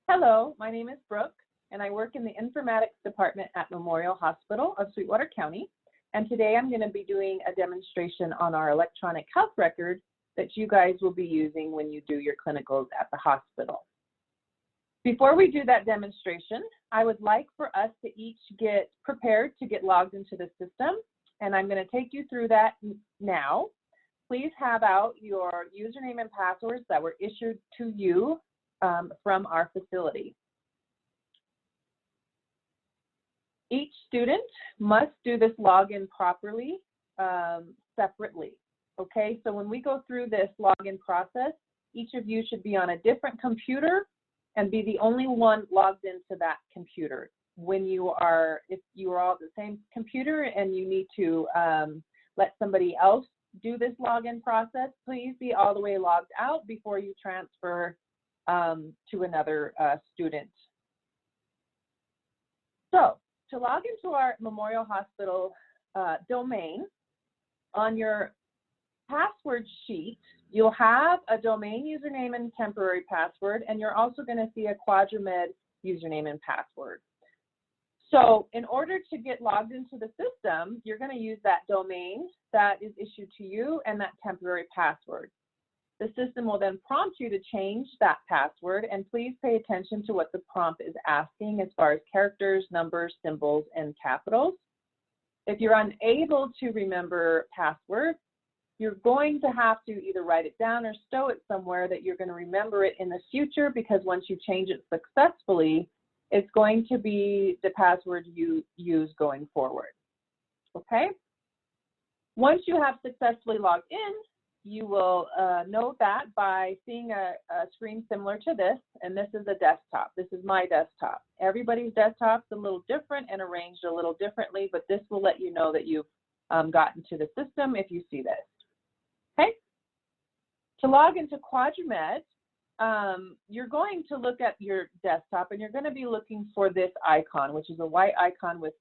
Hello, my name is Brooke, and I work in the informatics department at Memorial Hospital of Sweetwater County. And today I'm going to be doing a demonstration on our electronic health record that you guys will be using when you do your clinicals at the hospital. Before we do that demonstration, I would like for us to each get prepared to get logged into the system, and I'm going to take you through that now. Please have out your username and passwords that were issued to you from our facility. Each student must do this login properly, separately. Okay, so when we go through this login process, each of you should be on a different computer and be the only one logged into that computer. When you are, if you are all at the same computer and you need to let somebody else do this login process, please be all the way logged out before you transfer to another student. So to log into our Memorial Hospital domain, on your password sheet, you'll have a domain username and temporary password, and you're also going to see a Quadramed username and password. So in order to get logged into the system, you're going to use that domain that is issued to you and that temporary password. The system will then prompt you to change that password, and please pay attention to what the prompt is asking as far as characters, numbers, symbols, and capitals. If you're unable to remember password, you're going to have to either write it down or stow it somewhere that you're going to remember it in the future, because once you change it successfully, it's going to be the password you use going forward. Okay? Once you have successfully logged in, you will know that by seeing a screen similar to this, and this is a desktop. This is my desktop. Everybody's desktop's a little different and arranged a little differently, but this will let you know that you've gotten to the system if you see this. Okay? To log into Quadramed, you're going to look at your desktop and you're going to be looking for this icon, which is a white icon with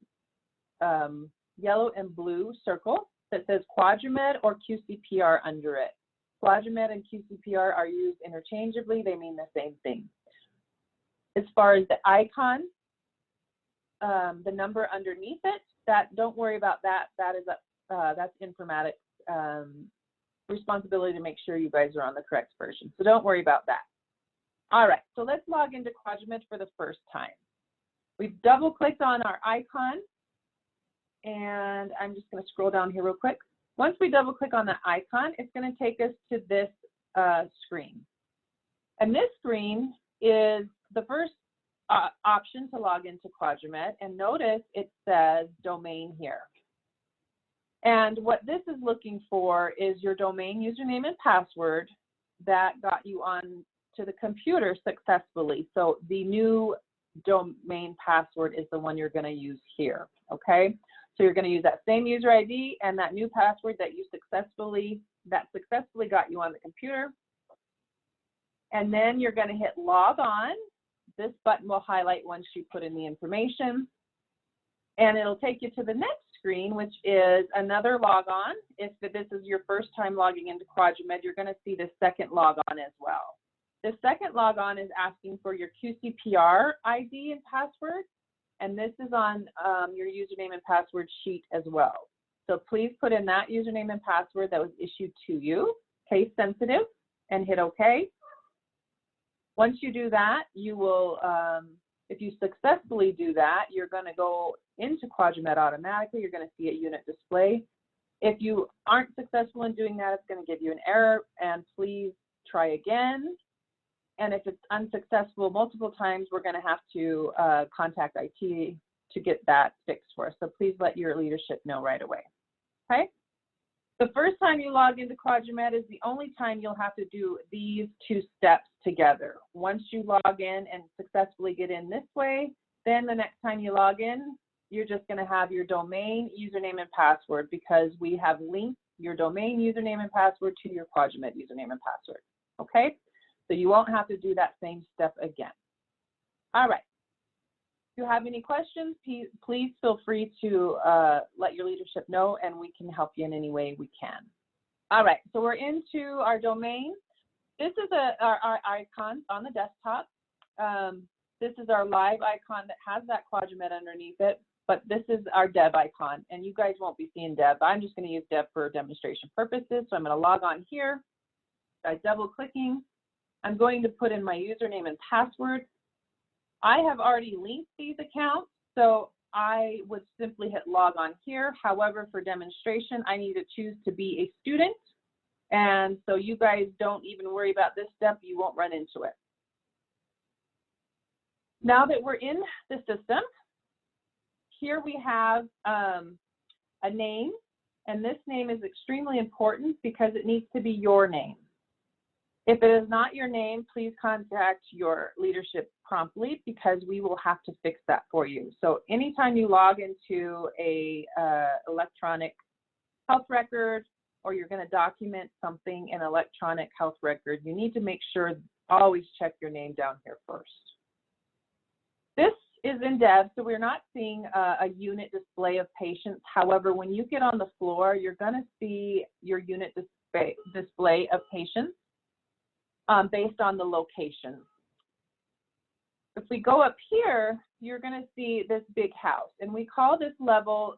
yellow and blue circle that says Quadramed or QCPR under it. Quadramed and QCPR are used interchangeably. They mean the same thing. As far as the icon, the number underneath it, don't worry about that. That's informatics responsibility to make sure you guys are on the correct version. So don't worry about that. All right, so let's log into Quadramed for the first time. We've double clicked on our icon, and I'm just going to scroll down here real quick. Once we double click on the icon, it's going to take us to this screen. And this screen is the first option to log into Quadramed, and notice it says domain here. And what this is looking for is your domain username and password that got you on to the computer successfully. So the new domain password is the one you're going to use here, okay? So you're going to use that same user ID and that new password that successfully got you on the computer. And then you're going to hit log on. This button will highlight once you put in the information. And it'll take you to the next screen, which is another log on. If this is your first time logging into Quadramed, you're going to see the second log on as well. The second log on is asking for your QCPR ID and password, and this is on your username and password sheet as well. So please put in that username and password that was issued to you, case sensitive, and hit OK. Once you do that, you will, if you successfully do that, you're going to go into Quadramed automatically. You're going to see a unit display. If you aren't successful in doing that, it's going to give you an error, and please try again. And if it's unsuccessful multiple times, we're going to have to contact IT to get that fixed for us. So please let your leadership know right away. Okay? The first time you log into Quadramed is the only time you'll have to do these two steps together. Once you log in and successfully get in this way, then the next time you log in, you're just going to have your domain username and password, because we have linked your domain username and password to your Quadramed username and password. Okay? So you won't have to do that same step again. All right. If you have any questions, please feel free to let your leadership know, and we can help you in any way we can. All right, so we're into our domain. This is our icon on the desktop. This is our live icon that has that Quadramed underneath it, but this is our Deb icon, and you guys won't be seeing Deb. I'm just going to use Deb for demonstration purposes, so I'm going to log on here by double-clicking. I'm going to put in my username and password. I have already linked these accounts, so I would simply hit log on here. However, for demonstration, I need to choose to be a student, and so you guys don't even worry about this step. You won't run into it. Now that we're in the system, here we have a name, and this name is extremely important because it needs to be your name. If it is not your name, please contact your leadership promptly because we will have to fix that for you. So anytime you log into a electronic health record, or you're going to document something in electronic health record, you need to make sure, always check your name down here first. This is in Deb, so we're not seeing a unit display of patients. However, when you get on the floor, you're going to see your unit display of patients based on the location. If we go up here, you're going to see this big house, and we call this level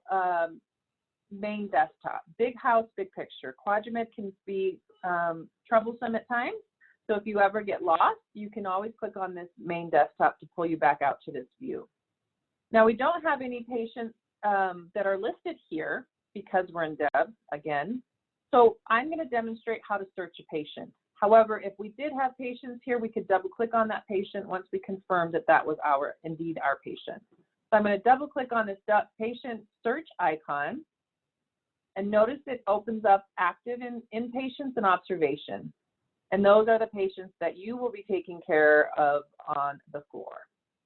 main desktop. Big house, big picture. Quadramed can be troublesome at times. So if you ever get lost, you can always click on this main desktop to pull you back out to this view. Now, we don't have any patients that are listed here because we're in Deb again. So I'm going to demonstrate how to search a patient. However, if we did have patients here, we could double click on that patient once we confirmed that that was indeed our patient. So I'm going to double click on this patient search icon, and notice it opens up active inpatients and observation. And those are the patients that you will be taking care of on the floor.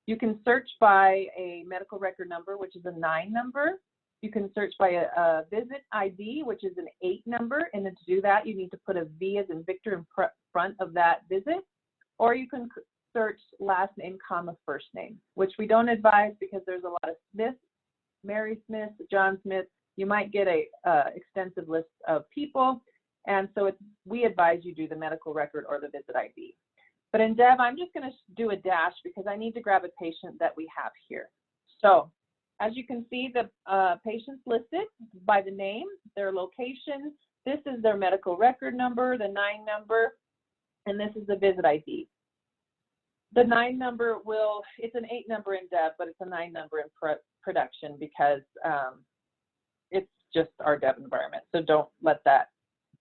You can search by a medical record number, which is a 9 number. You can search by a visit ID, which is an 8 number. And then to do that, you need to put a V as in Victor in front of that visit. Or you can search last name, comma, first name, which we don't advise because there's a lot of Smith, Mary Smith, John Smith. You might get a extensive list of people. And so we advise you do the medical record or the visit ID. But in Deb, I'm just going to do a dash because I need to grab a patient that we have here. So as you can see, the patients listed by the name, their location. This is their medical record number, the 9 number, and this is the visit ID. The 9 number it's an 8 number in Deb, but it's a 9 number in production because it's just our Deb environment. So don't let that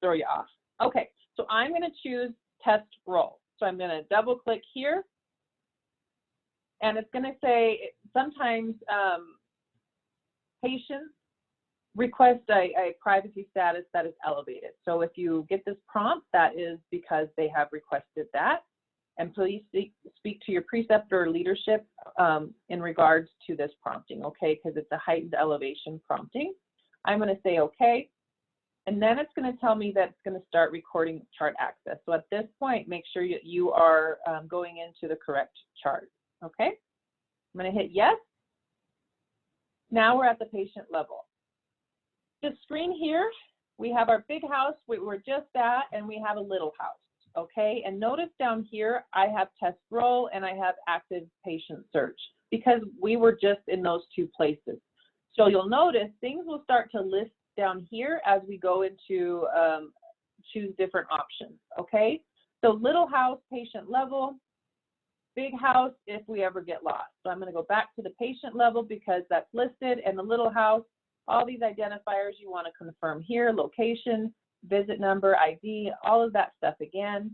throw you off. Okay, so I'm going to choose test role. So I'm going to double click here, and it's going to say sometimes patients request a privacy status that is elevated. So if you get this prompt, that is because they have requested that. And please speak to your preceptor or leadership in regards to this prompting, okay, because it's a heightened elevation prompting. I'm going to say okay. And then it's going to tell me that it's going to start recording chart access. So at this point, make sure you are going into the correct chart, okay? I'm going to hit yes. Now we're at the patient level. The screen here, we have our big house we were just at, and we have a little house, okay? And notice down here, I have test role and I have active patient search because we were just in those 2 places. So you'll notice things will start to list down here as we go into choose different options, okay? So little house, patient level, big house if we ever get lost. So I'm going to go back to the patient level because that's listed, and the little house, all these identifiers you want to confirm here, location, visit number, ID, all of that stuff again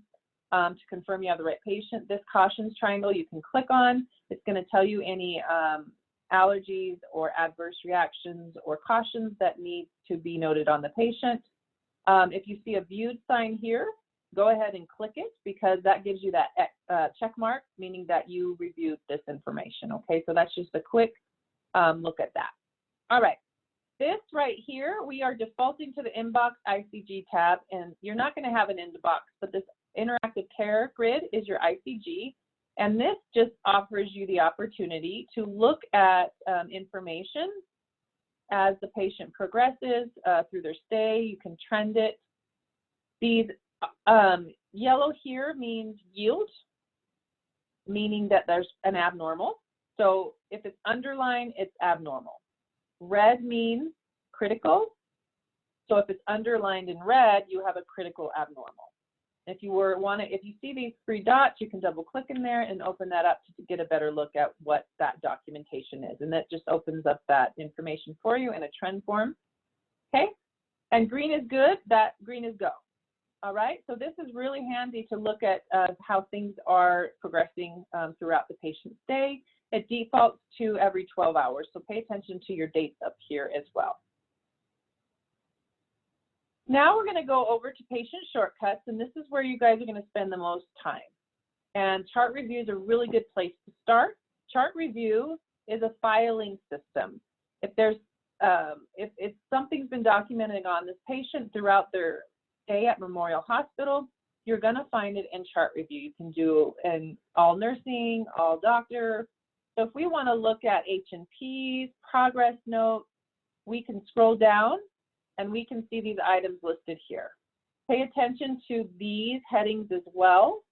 to confirm you have the right patient. This cautions triangle you can click on. It's going to tell you any allergies or adverse reactions or cautions that need to be noted on the patient. If you see a viewed sign here, go ahead and click it because that gives you that check mark, meaning that you reviewed this information, okay? So that's just a quick look at that. All right, this right here, we are defaulting to the inbox ICG tab, and you're not gonna have an inbox, but this interactive care grid is your ICG. And this just offers you the opportunity to look at information as the patient progresses through their stay. You can trend it. These yellow here means yield. meaning that there's an abnormal. So if it's underlined, it's abnormal. Red means critical. So if it's underlined in red, you have a critical abnormal. If you see these 3 dots, you can double click in there and open that up to get a better look at what that documentation is. And that just opens up that information for you in a trend form. Okay, and green is good, that green is go. All right, so this is really handy to look at how things are progressing throughout the patient's day. It defaults to every 12 hours, so pay attention to your dates up here as well. Now we're going to go over to patient shortcuts, and this is where you guys are going to spend the most time. And chart review is a really good place to start. Chart review is a filing system. If something's been documented on this patient throughout their stay at Memorial Hospital, you're going to find it in chart review. You can do in all nursing, all doctor. So if we want to look at H&Ps, progress notes, we can scroll down and we can see these items listed here. Pay attention to these headings as well.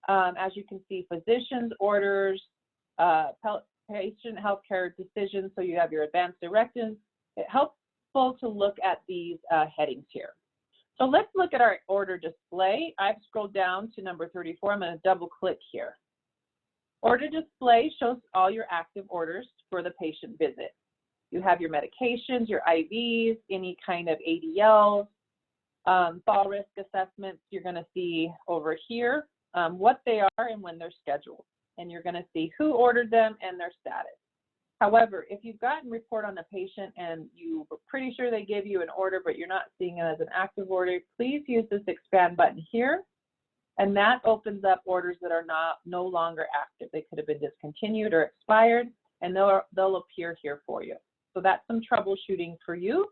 As you can see, physicians, orders, patient healthcare decisions, so you have your advanced directives. It's helpful to look at these headings here. So let's look at our order display. I've scrolled down to number 34. I'm going to double click here. Order display shows all your active orders for the patient visit. You have your medications, your IVs, any kind of ADLs, fall risk assessments. You're going to see over here what they are and when they're scheduled. And you're going to see who ordered them and their status. However, if you've gotten a report on a patient and you were pretty sure they gave you an order, but you're not seeing it as an active order, please use this expand button here. And that opens up orders that are no longer active. They could have been discontinued or expired, and they'll appear here for you. So that's some troubleshooting for you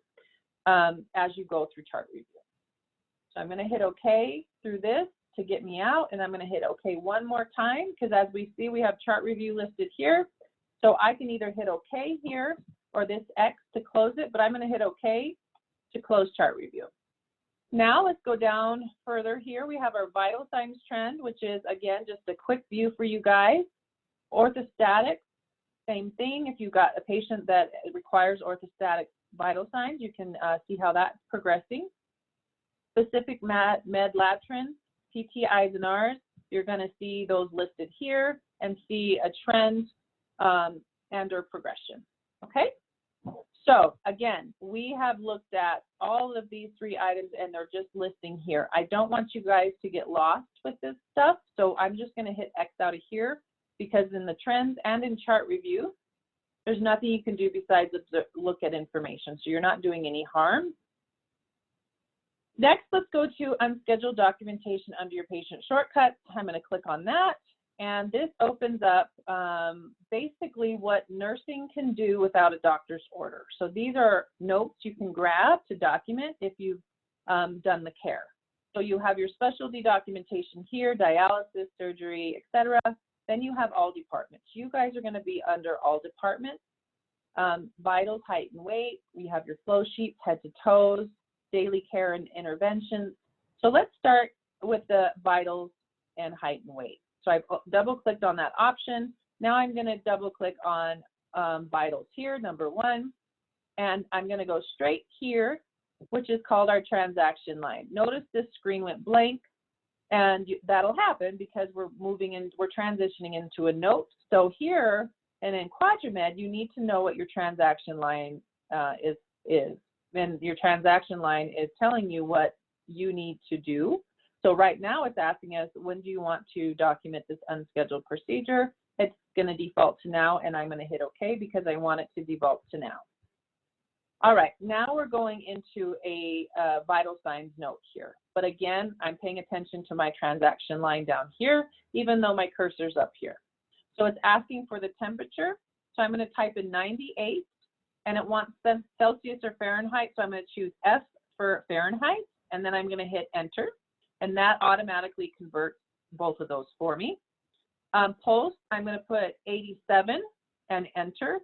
as you go through chart review. So I'm going to hit OK through this to get me out, and I'm going to hit OK one more time because as we see, we have chart review listed here. So I can either hit OK here or this X to close it, but I'm going to hit OK to close chart review. Now let's go down further here. We have our vital signs trend, which is, again, just a quick view for you guys. Orthostatic, same thing. If you've got a patient that requires orthostatic vital signs, you can see how that's progressing. Specific med lab trends, PTIs and Rs, you're going to see those listed here and see a trend and or progression, okay? So again, we have looked at all of these 3 items and they're just listing here. I don't want you guys to get lost with this stuff, so I'm just going to hit X out of here because in the trends and in chart review, there's nothing you can do besides look at information, so you're not doing any harm. Next, let's go to unscheduled documentation under your patient shortcuts. I'm going to click on that. And this opens up basically what nursing can do without a doctor's order. So these are notes you can grab to document if you've done the care. So you have your specialty documentation here, dialysis, surgery, etc. Then you have all departments. You guys are going to be under all departments. Vitals, height and weight. We have your flow sheets, head to toes, daily care and interventions. So let's start with the vitals and height and weight. So I've double clicked on that option. Now I'm going to double click on vitals here, number 1, and I'm going to go straight here, which is called our transaction line. Notice this screen went blank, and that'll happen because we're transitioning into a note. So here and in Quadramed, you need to know what your transaction line is. Then your transaction line is telling you what you need to do. So right now it's asking us, when do you want to document this unscheduled procedure? It's going to default to now, and I'm going to hit OK because I want it to default to now. All right, now we're going into a vital signs note here. But again, I'm paying attention to my transaction line down here, even though my cursor's up here. So it's asking for the temperature. So I'm going to type in 98, and it wants Celsius or Fahrenheit. So I'm going to choose F for Fahrenheit, and then I'm going to hit Enter. And that automatically converts both of those for me. Pulse, I'm going to put 87 and enter.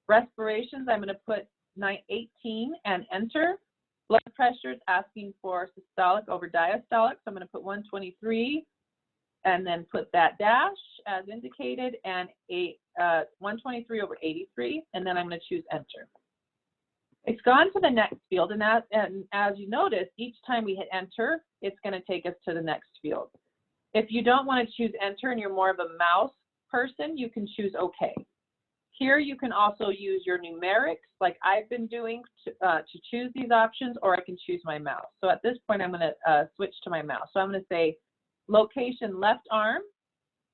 Respirations, I'm going to put 18 and enter. Blood pressure is asking for systolic over diastolic, so I'm going to put 123 and then put that dash. as indicated, and 123 over 83, and then I'm going to choose enter. It's gone to the next field, and as you notice, each time we hit enter, it's going to take us to the next field. If you don't want to choose enter and you're more of a mouse person, you can choose OK. Here you can also use your numerics like I've been doing to choose these options, or I can choose my mouse. So at this point, I'm going to switch to my mouse. So I'm going to say location left arm.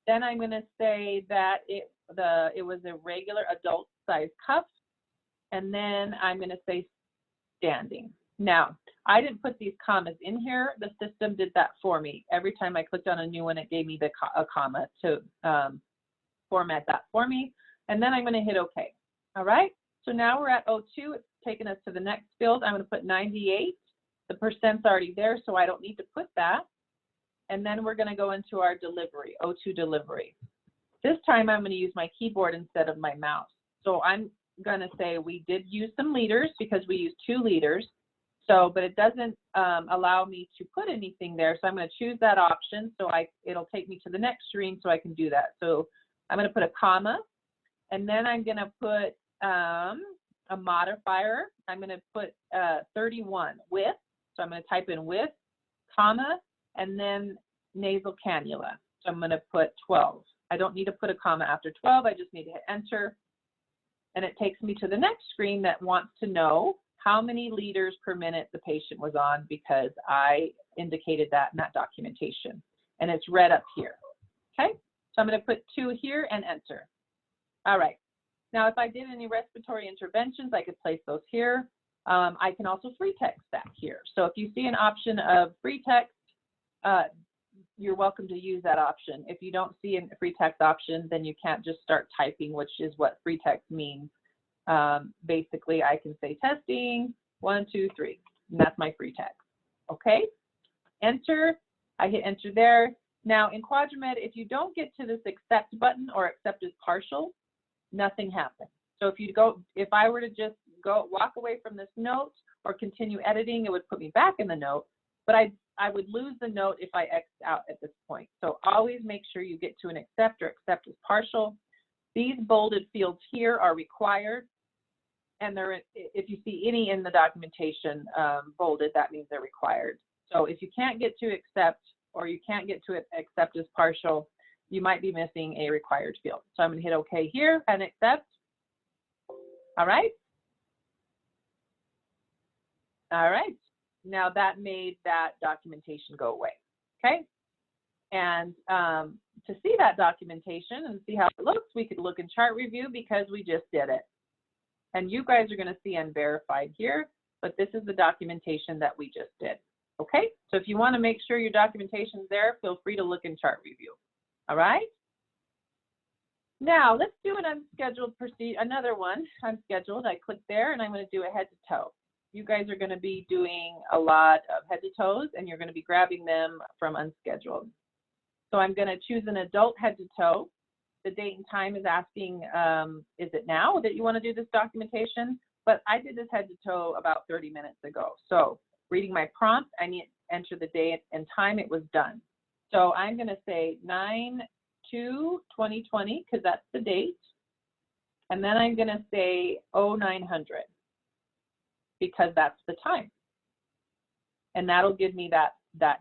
Then I'm going to say that it was a regular adult size cuff. And then I'm going to say standing. Now, I didn't put these commas in here. The system did that for me. Every time I clicked on a new one, it gave me a comma to format that for me. And then I'm going to hit OK. All right. So now we're at 02. It's taken us to the next field. I'm going to put 98. The percent's already there, so I don't need to put that. And then we're going to go into our delivery, 02 delivery. This time I'm going to use my keyboard instead of my mouse. So I'm going to say we did use some liters because we used 2 liters. So, but it doesn't allow me to put anything there. So I'm going to choose that option. So it'll take me to the next screen so I can do that. So I'm going to put a comma, and then I'm going to put a modifier. I'm going to put 31 with. So I'm going to type in with, comma, and then nasal cannula. So I'm going to put 12. I don't need to put a comma after 12. I just need to hit enter. And it takes me to the next screen that wants to know how many liters per minute the patient was on, because I indicated that in that documentation. And it's red up here. Okay, so I'm going to put 2 here and enter. All right. Now, if I did any respiratory interventions, I could place those here. I can also free text that here. So if you see an option of free text, you're welcome to use that option. If you don't see a free text option, then you can't just start typing, which is what free text means. Basically, I can say testing, 1, 2, 3, and that's my free text. Okay, enter. I hit enter there. Now in Quadramed, if you don't get to this accept button or accept as partial, nothing happens. So if I were to just walk away from this note or continue editing, it would put me back in the note, but I would lose the note if I X'd out at this point. So always make sure you get to an accept or accept as partial. These bolded fields here are required, and if you see any in the documentation bolded, that means they're required. So if you can't get to accept, or you can't get to accept as partial, you might be missing a required field. So I'm going to hit OK here and accept. All right. All right. Now that made that documentation go away. Okay. And to see that documentation and see how it looks, we could look in chart review because we just did it. And you guys are going to see unverified here, but this is the documentation that we just did. Okay. So if you want to make sure your documentation is there, feel free to look in chart review. All right. Now let's do an unscheduled procedure, another one unscheduled. I click there and I'm going to do a head to toe. You guys are going to be doing a lot of head to toes, and you're going to be grabbing them from unscheduled. So I'm going to choose an adult head to toe. The date and time is asking, is it now that you want to do this documentation? But I did this head to toe about 30 minutes ago. So reading my prompt, I need to enter the date and time it was done. So I'm going to say 9/2/2020 because that's the date. And then I'm going to say 0900 because that's the time. And that'll give me that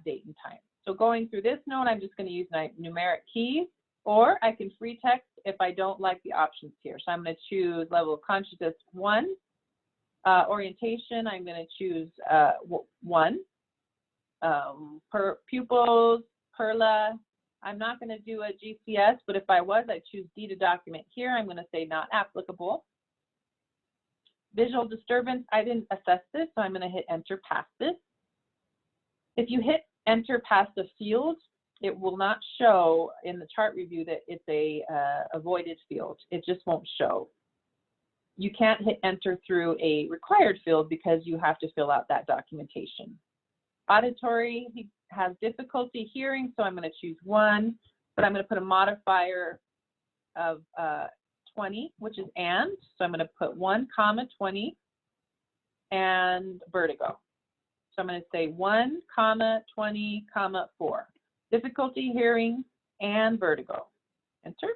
date and time. So going through this note, I'm just going to use my numeric keys, or I can free text if I don't like the options here. So I'm going to choose level of consciousness 1. Orientation, I'm going to choose 1. Per pupils, PERLA. I'm not going to do a GCS, but if I was, I'd choose D to document here. I'm going to say not applicable. Visual disturbance, I didn't assess this, so I'm going to hit enter past this. If you hit enter past the field, it will not show in the chart review that it's a avoided field. It just won't show. You can't hit enter through a required field because you have to fill out that documentation. Auditory, he has difficulty hearing, so I'm going to choose 1, but I'm going to put a modifier of 20, which is and. So I'm going to put 1, 20, and vertigo. So I'm going to say 1, 20, 4. Difficulty hearing and vertigo. enter.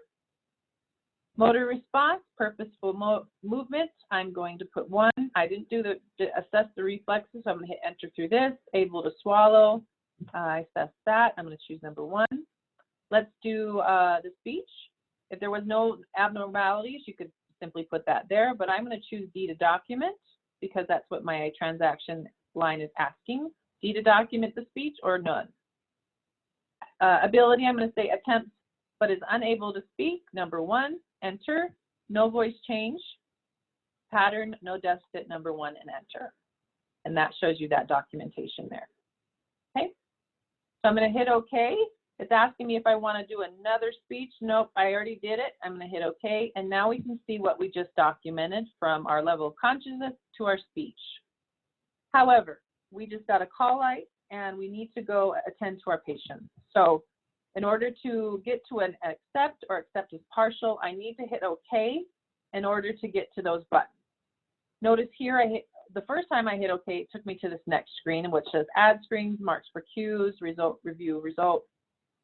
Motor response, purposeful movement, I'm going to put 1. I didn't do assess the reflexes, so I'm going to hit enter through this. Able to swallow, I assess that. I'm going to choose number 1. Let's do the speech. If there was no abnormalities, you could simply put that there, but I'm going to choose D to document because that's what my transaction line is asking. D to document the speech or none. Ability, I'm going to say attempts but is unable to speak, number 1, enter. No voice change, pattern, no deficit, number 1, and enter. And that shows you that documentation there. Okay, so I'm going to hit OK. It's asking me if I want to do another speech. Nope, I already did it. I'm going to hit OK. And now we can see what we just documented from our level of consciousness to our speech. However, we just got a call light and we need to go attend to our patient. So in order to get to an accept or accept as partial, I need to hit OK in order to get to those buttons. Notice here, the first time I hit OK, it took me to this next screen, which says add screens, marks for cues, result, review, result.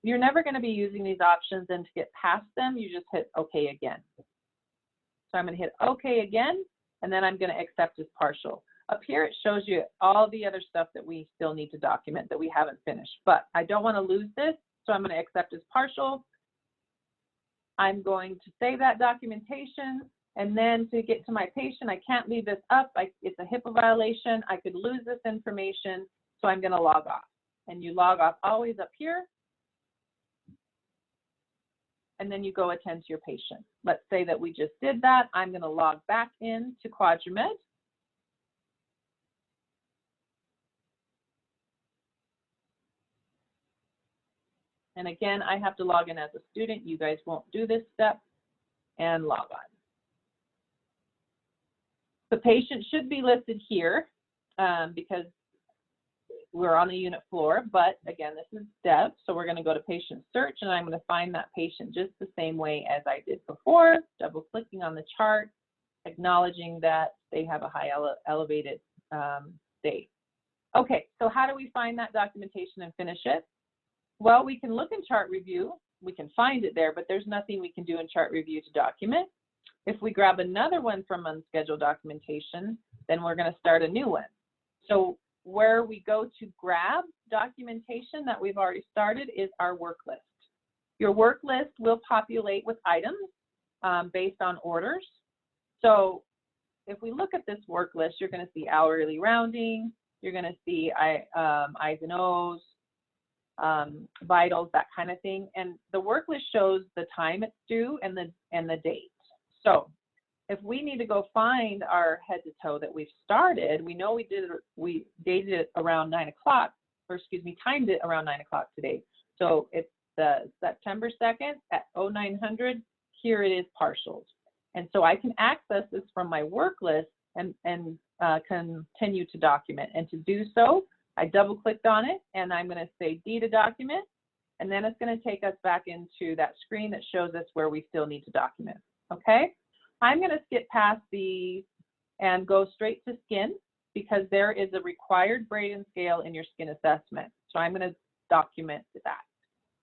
You're never going to be using these options, and to get past them, you just hit OK again. So I'm going to hit OK again, and then I'm going to accept as partial. Up here, it shows you all the other stuff that we still need to document that we haven't finished, but I don't want to lose this, so I'm going to accept as partial. I'm going to save that documentation, and then to get to my patient, I can't leave this up. It's a HIPAA violation. I could lose this information, so I'm going to log off. And you log off always up here, and then you go attend to your patient. Let's say that we just did that. I'm going to log back in to Quadramed. And again, I have to log in as a student. You guys won't do this step, and log on. The patient should be listed here because we're on the unit floor, but again, this is Deb, so we're going to go to patient search, and I'm going to find that patient just the same way as I did before, double clicking on the chart, acknowledging that they have a high elevated state. Okay, so how do we find that documentation and finish it? Well, we can look in chart review, we can find it there, but there's nothing we can do in chart review to document. If we grab another one from unscheduled documentation, then we're going to start a new one. So where we go to grab documentation that we've already started is our work list. Your work list will populate with items based on orders. So if we look at this work list, you're going to see hourly rounding, you're going to see I's and O's, vitals, that kind of thing. And the work list shows the time it's due and the date. So if we need to go find our head to toe that we've started, we know we dated it around 9 o'clock, or excuse me, timed it around 9 o'clock today. So it's the September 2nd at 0900, here it is partials. And so I can access this from my work list and continue to document. And to do so, I double clicked on it and I'm going to say D to document, and then it's going to take us back into that screen that shows us where we still need to document. Okay, I'm going to skip past these and go straight to skin because there is a required Braden scale in your skin assessment. So I'm going to document that.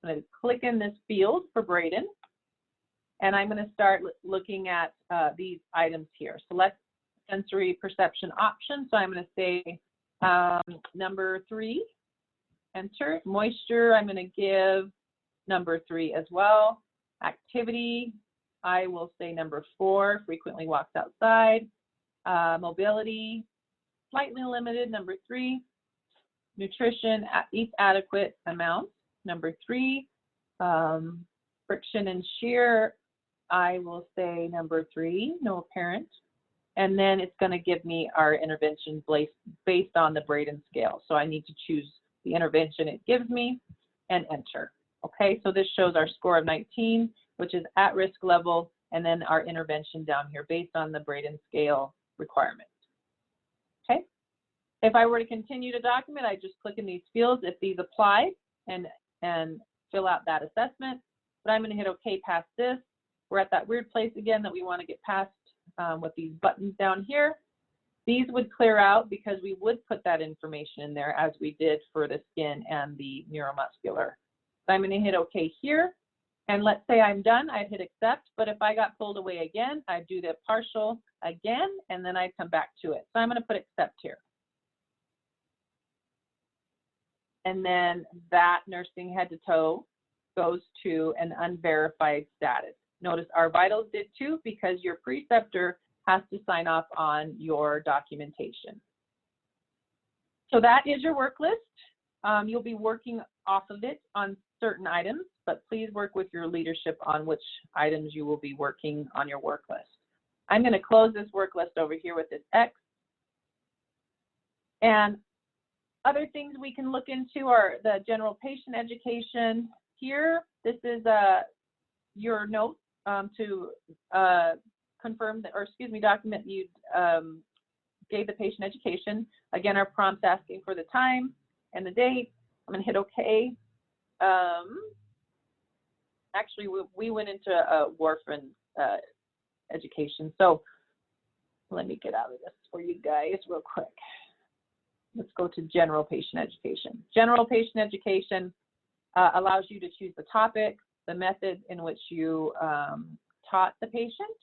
I'm going to click in this field for Braden, and I'm going to start looking at these items here. Select sensory perception option. So I'm going to say number 3, enter. Moisture, I'm going to give number 3 as well. Activity, I will say number 4, frequently walks outside. Mobility, slightly limited, number 3. Nutrition, eats adequate amounts, number 3. Friction and shear, I will say number 3, no apparent. And then it's going to give me our intervention based on the Braden scale. So I need to choose the intervention it gives me and enter. Okay, so this shows our score of 19, which is at risk level, and then our intervention down here based on the Braden scale requirements. Okay, if I were to continue to document, I just click in these fields if these apply and fill out that assessment. But I'm going to hit OK past this. We're at that weird place again that we want to get past with these buttons down here. These would clear out because we would put that information in there as we did for the skin and the neuromuscular. So I'm going to hit OK here. And let's say I'm done, I'd hit accept, but if I got pulled away again, I'd do the partial again, and then I'd come back to it. So I'm going to put accept here. And then that nursing head to toe goes to an unverified status. Notice our vitals did too, because your preceptor has to sign off on your documentation. So that is your work list. You'll be working off of it on certain items, but please work with your leadership on which items you will be working on your work list. I'm going to close this work list over here with this X. And other things we can look into are the general patient education. Here, this is your note to confirm that, or excuse me, document you gave the patient education. Again, our prompt's asking for the time and the date. I'm going to hit OK. Actually, we went into warfarin education. So let me get out of this for you guys real quick. Let's go to general patient education. General patient education allows you to choose the topic, the method in which you taught the patient.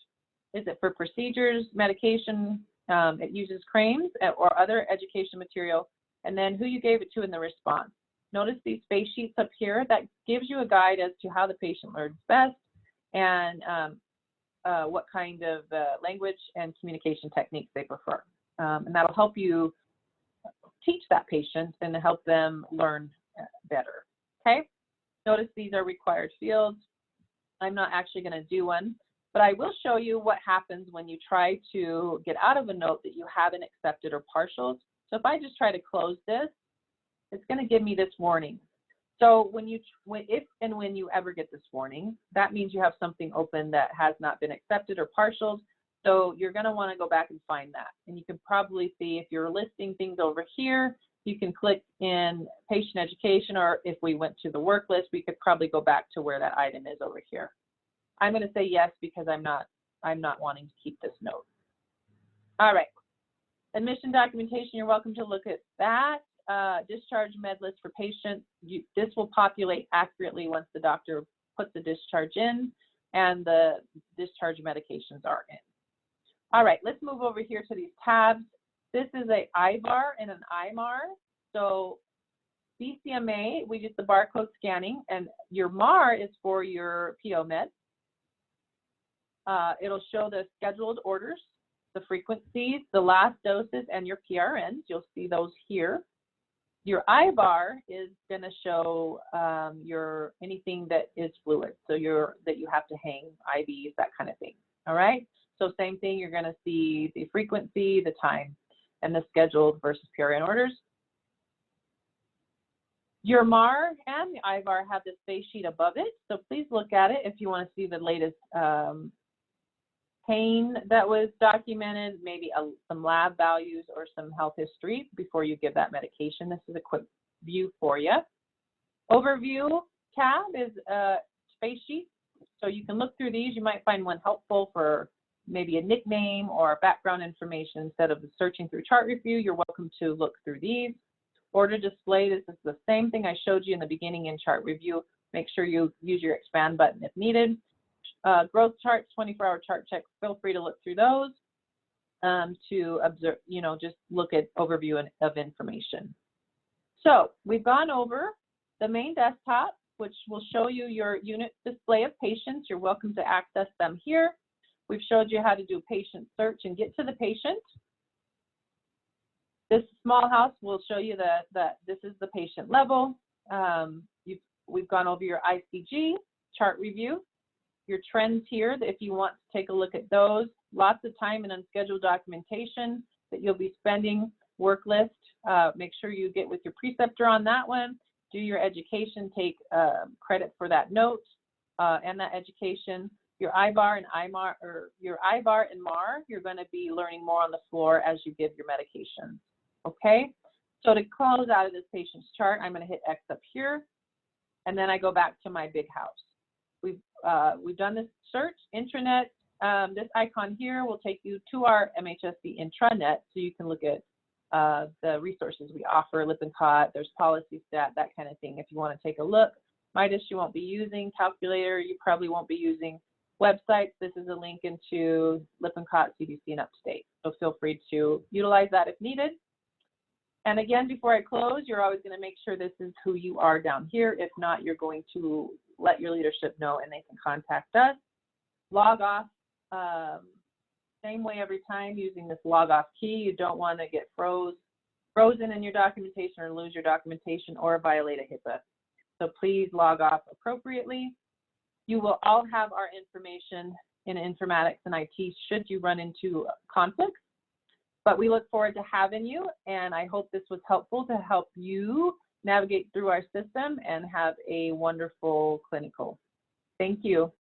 Is it for procedures, medication, it uses claims or other education material, and then who you gave it to in the response. Notice these space sheets up here. That gives you a guide as to how the patient learns best and what kind of language and communication techniques they prefer. And that'll help you teach that patient and help them learn better, okay? Notice these are required fields. I'm not actually going to do one, but I will show you what happens when you try to get out of a note that you haven't accepted or partials. So if I just try to close this, it's going to give me this warning. So if and when you ever get this warning, that means you have something open that has not been accepted or partialed. So you're going to want to go back and find that. And you can probably see if you're listing things over here, you can click in patient education, or if we went to the work list, we could probably go back to where that item is over here. I'm going to say yes because I'm not wanting to keep this note. All right. Admission documentation, you're welcome to look at that. Discharge med list for patients. This will populate accurately once the doctor puts the discharge in and the discharge medications are in. All right, let's move over here to these tabs. This is a IVAR and an IMAR. So BCMA, we use the barcode scanning, and your MAR is for your PO med. It'll show the scheduled orders, the frequencies, the last doses, and your PRNs. You'll see those here. Your IVAR is going to show your anything that is fluid, so that you have to hang IVs, that kind of thing. All right. So same thing. You're going to see the frequency, the time, and the scheduled versus PRN orders. Your MAR and the IVAR have the space sheet above it, so please look at it if you want to see the latest pain that was documented, maybe some lab values or some health history before you give that medication. This is a quick view for you. Overview tab is a space sheet, so you can look through these. You might find one helpful for maybe a nickname or background information. Instead of searching through chart review, you're welcome to look through these. Order display, this is the same thing I showed you in the beginning in chart review. Make sure you use your expand button if needed. Growth charts, 24-hour chart checks, feel free to look through those to observe, just look at overview of information. So we've gone over the main desktop, which will show you your unit display of patients. You're welcome to access them here. We've showed you how to do patient search and get to the patient. This small house will show you that this is the patient level. We've gone over your ICG, chart review, your trends here, if you want to take a look at those. Lots of time and unscheduled documentation that you'll be spending, work list. Make sure you get with your preceptor on that one. Do your education, take credit for that note and that education. Your IVAR and IMAR, or your IVAR and MAR, you're going to be learning more on the floor as you give your medications. Okay, so to close out of this patient's chart, I'm going to hit X up here, and then I go back to my big house. We've done this search, intranet. This icon here will take you to our MHSC intranet, so you can look at the resources we offer, Lippincott, there's policy stat, that kind of thing, if you want to take a look. Midas you won't be using, calculator you probably won't be using, websites, this is a link into Lippincott, CDC, and UpToDate. So feel free to utilize that if needed. And again, before I close, you're always going to make sure this is who you are down here. If not, you're going to let your leadership know and they can contact us. Log off, same way every time using this log off key. You don't want to get frozen in your documentation or lose your documentation or violate a HIPAA. So please log off appropriately. You will all have our information in informatics and IT should you run into conflicts. But we look forward to having you, and I hope this was helpful to help you navigate through our system and have a wonderful clinical. Thank you.